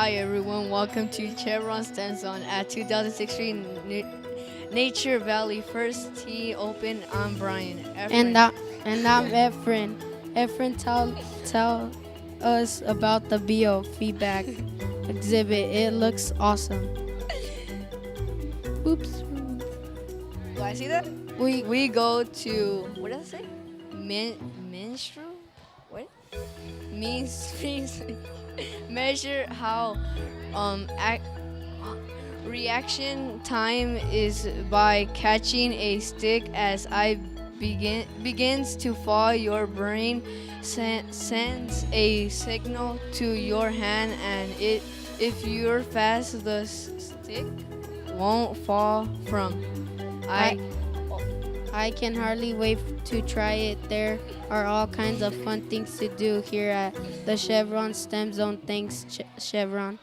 Hi everyone, welcome to Chevron STEM Zone at 2016 Nature Valley First Tee Open. I'm Brian. And Efren. I, and I'm Efren. Efren, tell us about the biofeedback exhibit. It looks awesome. Oops. Do I see that? We We go to, what does it say? Menstrual? What? Means measure how um ac- reaction time is by catching a stick as I begins to fall. Your brain sends a signal to your hand, and if you're fast, the stick won't fall from. I I I can hardly wait to try it. There are all kinds of fun things to do here at the Chevron STEM Zone. Thanks, Chevron.